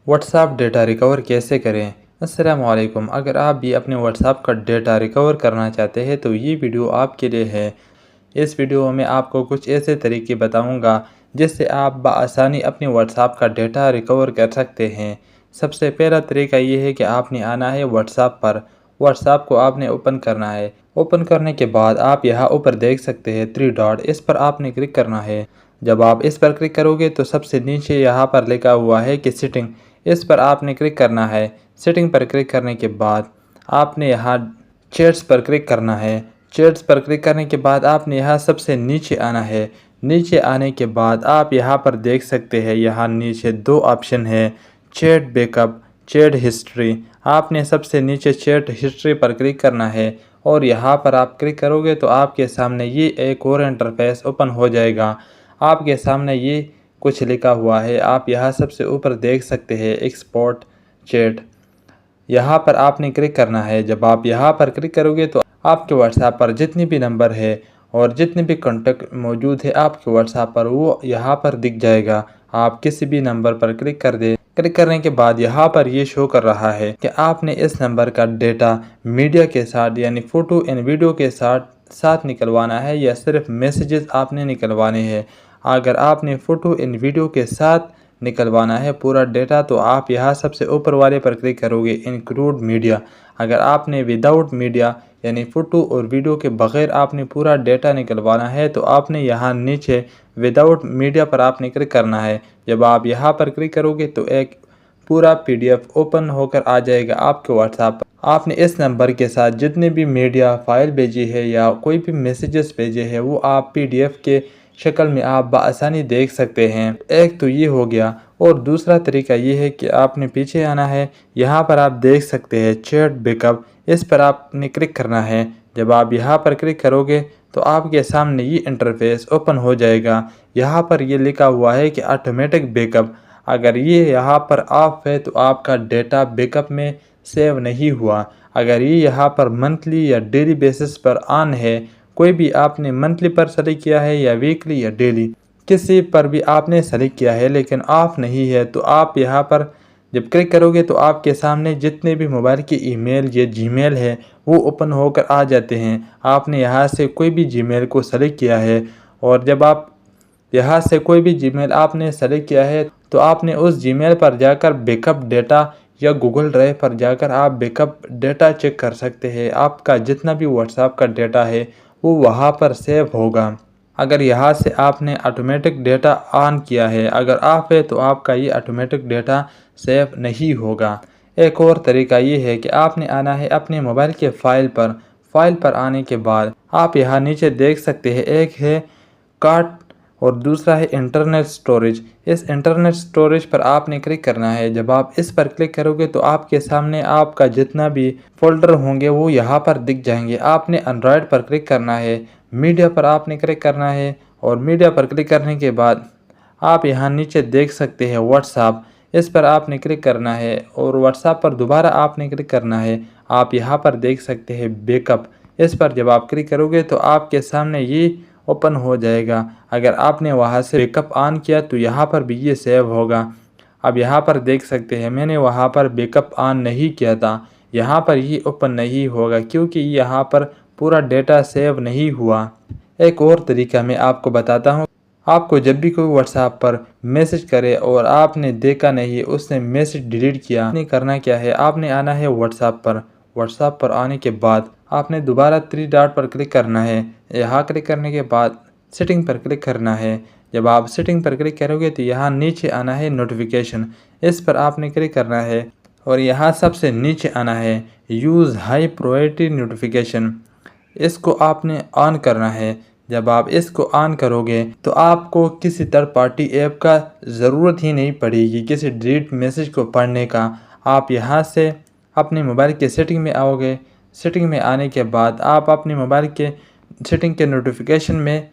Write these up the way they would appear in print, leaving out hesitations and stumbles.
WhatsApp data recover कैसे करें। अस्सलामुअलैकुम। अगर आप भी अपने व्हाट्सएप का डेटा रिकवर करना चाहते हैं तो ये वीडियो आपके लिए है। इस वीडियो में आपको कुछ ऐसे तरीके बताऊंगा जिससे आप बआसानी अपने व्हाट्सएप का डेटा रिकवर कर सकते हैं। सबसे पहला तरीका ये है कि आपने आना है व्हाट्सएप पर। व्हाट्सएप को आपने ओपन करना है। ओपन करने के बाद आप यहाँ ऊपर देख सकते हैं थ्री डॉट, इस पर आपने क्लिक करना है। जब आप इस पर क्लिक करोगे तो सबसे नीचे यहाँ पर लिखा हुआ है कि सेटिंग, इस पर आपने क्लिक करना है। सेटिंग पर क्लिक करने के बाद आपने यहाँ चैट्स पर क्लिक करना है। चैट्स पर क्लिक करने के बाद आपने यहाँ सबसे नीचे आना है। नीचे आने के बाद आप यहाँ पर देख सकते हैं, यहाँ नीचे दो ऑप्शन है, चैट बैकअप, चैट हिस्ट्री। आपने सबसे नीचे चैट हिस्ट्री पर क्लिक करना है और यहाँ पर आप क्लिक करोगे तो आपके सामने ये एक और इंटरफेस ओपन हो जाएगा। आपके सामने ये कुछ लिखा हुआ है, आप यहाँ सबसे ऊपर देख सकते हैं एक्सपोर्ट चैट। यहाँ पर आपने क्लिक करना है। जब आप यहाँ पर क्लिक करोगे तो आपके व्हाट्सएप पर जितनी भी नंबर है और जितने भी कॉन्टैक्ट मौजूद है आपके व्हाट्सएप पर, वो यहाँ पर दिख जाएगा। आप किसी भी नंबर पर क्लिक कर दे। क्लिक करने के बाद यहाँ पर ये शो कर रहा है कि आपने इस नंबर का डेटा मीडिया के साथ यानी फ़ोटो एंड वीडियो के साथ निकलवाना है या सिर्फ मैसेजेस आपने निकलवाने हैं। अगर आपने फ़ोटो एंड वीडियो के साथ निकलवाना है पूरा डेटा तो आप यहाँ सबसे ऊपर वाले पर क्लिक करोगे इंक्लूड मीडिया। अगर आपने विदाउट मीडिया यानी फ़ोटो और वीडियो के बग़ैर आपने पूरा डेटा निकलवाना है तो आपने यहाँ नीचे विदाउट मीडिया पर आपने क्लिक करना है। जब आप यहाँ पर क्लिक करोगे तो एक पूरा PDF ओपन होकर आ जाएगा आपके व्हाट्सएप पर। आपने इस नंबर के साथ जितने भी मीडिया फाइल भेजी है या कोई भी मैसेजेस भेजे हैं वो आप PDF के शक्ल में आप बआसानी देख सकते हैं। एक तो ये हो गया और दूसरा तरीका ये है कि आपने पीछे आना है। यहाँ पर आप देख सकते हैं चैट बैकअप, इस पर आपने क्लिक करना है। जब आप यहाँ पर क्लिक करोगे तो आपके सामने ये इंटरफेस ओपन हो जाएगा। यहाँ पर ये लिखा हुआ है कि ऑटोमेटिक बैकअप। अगर ये यहाँ पर ऑफ है तो आपका डेटा बैकअप में सेव नहीं हुआ। अगर ये यहाँ पर मंथली या डेली बेसिस पर ऑन है, कोई भी आपने मंथली पर सेलेक्ट किया है या वीकली या डेली, किसी पर भी आपने सेलेक्ट किया है लेकिन ऑफ नहीं है, तो आप यहाँ पर जब क्लिक करोगे तो आपके सामने जितने भी मोबाइल के ईमेल या जीमेल है वो ओपन होकर आ जाते हैं। आपने यहाँ से कोई भी जीमेल को सेलेक्ट किया है और जब आप यहाँ से कोई भी जीमेल आपने सेलेक्ट किया है तो आपने उस जीमेल पर जाकर बैकअप डेटा या गूगल ड्राइव पर जाकर आप बैकअप डेटा चेक कर सकते हैं। आपका जितना भी व्हाट्सएप का डेटा है वो वहाँ पर सेव होगा। अगर यहाँ से आपने ऑटोमेटिक डेटा ऑन किया है, अगर ऑफ है तो आपका ये ऑटोमेटिक डेटा सेव नहीं होगा। एक और तरीका ये है कि आपने आना है अपने मोबाइल के फाइल पर आने के बाद आप यहाँ नीचे देख सकते हैं, एक है कार्ट और दूसरा है इंटरनल स्टोरेज। इस इंटरनल स्टोरेज पर आपने क्लिक करना है। जब आप इस पर क्लिक करोगे तो आपके सामने आपका जितना भी फोल्डर होंगे वो यहाँ पर दिख जाएंगे। आपने एंड्रॉयड पर क्लिक करना है, मीडिया पर आपने क्लिक करना है और मीडिया पर क्लिक करने के बाद आप यहाँ नीचे देख सकते हैं व्हाट्सएप, इस पर आपने क्लिक करना है और व्हाट्सएप पर दोबारा आपने क्लिक करना है। आप यहाँ पर देख सकते हैं बैकअप, इस पर जब आप क्लिक करोगे तो आपके सामने ये ओपन हो जाएगा। अगर आपने वहाँ से बैकअप ऑन किया तो यहाँ पर भी ये सेव होगा। अब यहाँ पर देख सकते हैं मैंने वहाँ पर बैकअप ऑन नहीं किया था, यहाँ पर ये ओपन नहीं होगा क्योंकि यहाँ पर पूरा डेटा सेव नहीं हुआ। एक और तरीका मैं आपको बताता हूँ। आपको जब भी कोई व्हाट्सएप पर मैसेज करे और आपने देखा नहीं, उसने मैसेज डिलीट किया, आपने करना क्या है, आपने आना है व्हाट्सएप पर आने के बाद आपने दोबारा थ्री डॉट पर क्लिक करना है। यहाँ क्लिक करने के बाद सेटिंग पर क्लिक करना है। जब आप सेटिंग पर क्लिक करोगे तो यहाँ नीचे आना है नोटिफिकेशन, इस पर आपने क्लिक करना है और यहाँ सबसे नीचे आना है यूज़ हाई प्रायोरिटी नोटिफिकेशन, इसको आपने ऑन करना है। जब आप इसको ऑन करोगे तो आपको किसी थर्ड पार्टी ऐप का ज़रूरत ही नहीं पड़ेगी किसी डिलीट मैसेज को पढ़ने का। आप यहाँ से अपने मोबाइल के सेटिंग में आओगे। सेटिंग में आने के बाद आप अपने मोबाइल के सेटिंग के नोटिफिकेशन में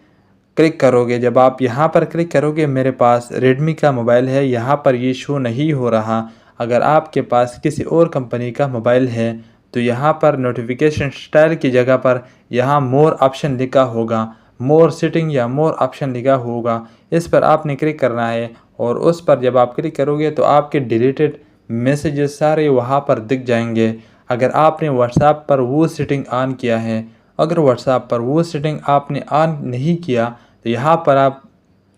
क्लिक करोगे। जब आप यहाँ पर क्लिक करोगे, मेरे पास रेडमी का मोबाइल है, यहाँ पर ये शो नहीं हो रहा। अगर आपके पास किसी और कंपनी का मोबाइल है तो यहाँ पर नोटिफिकेशन स्टाइल की जगह पर यहाँ मोर ऑप्शन लिखा होगा, मोर सेटिंग या मोर ऑप्शन लिखा होगा, इस पर आपने क्लिक करना है और उस पर जब आप क्लिक करोगे तो आपके डिलीटेड मैसेजेस सारे वहाँ पर दिख जाएंगे। अगर आपने व्हाट्सएप पर वो सेटिंग ऑन किया है, अगर व्हाट्सएप पर वो सेटिंग आपने ऑन नहीं किया तो यहाँ पर आप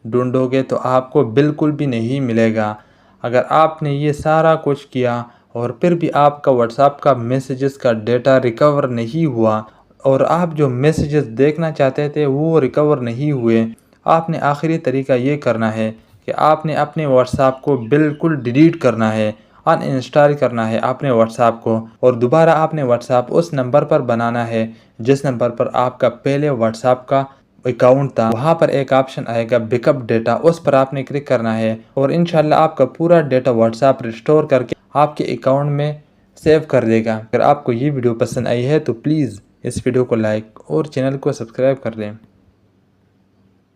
ढूंढोगे तो आपको बिल्कुल भी नहीं मिलेगा। अगर आपने ये सारा कुछ किया और फिर भी आपका व्हाट्सएप का मैसेजेस का डेटा रिकवर नहीं हुआ और आप जो मैसेजेस देखना चाहते थे वो रिकवर नहीं हुए, आपने आखिरी तरीका ये करना है कि आपने अपने व्हाट्सएप को बिल्कुल डिलीट करना है, अनइंस्टॉल करना है अपने व्हाट्सएप को, और दोबारा आपने व्हाट्सएप उस नंबर पर बनाना है जिस नंबर पर आपका पहले व्हाट्सएप का अकाउंट था। वहाँ पर एक ऑप्शन आएगा बैकअप डेटा, उस पर आपने क्लिक करना है और इंशाल्लाह आपका पूरा डेटा व्हाट्सएप रिस्टोर करके आपके अकाउंट में सेव कर देगा। अगर आपको ये वीडियो पसंद आई है तो प्लीज़ इस वीडियो को लाइक और चैनल को सब्सक्राइब कर दें।